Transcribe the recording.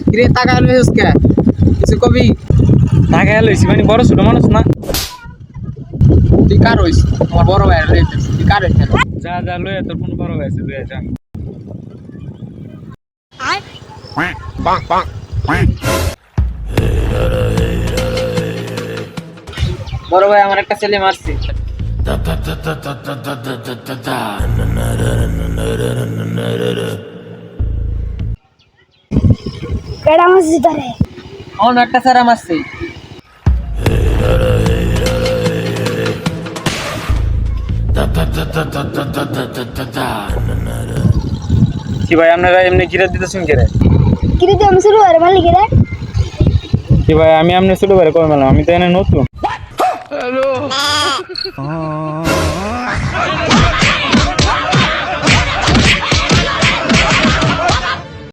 কিরে টাকা লইছিস কে? কিছু কবি? টাকা লইছি মানে বড় ছোট মানুষ না। তুই কার হইস? আমার বড় ভাই লইছিস। তুই কার হইস? যা যা লইয়া তোর ফোন বড় হয়েছে লইয়া যা। বড় ভাই আমার একটা ছেলে মারছে। কেডা মারছিস তারে? অন্য একটা স্যার মারছে। কি ভাই আপনারা এমনি গিরা দিতেছেন কে রে? কিরে তুই আমি শুরু করে মারলি কে রে? কি ভাই আমি আপনি ছোট ভাই কবে মেলাম, আমি তো এনে নতুন। হ্যালো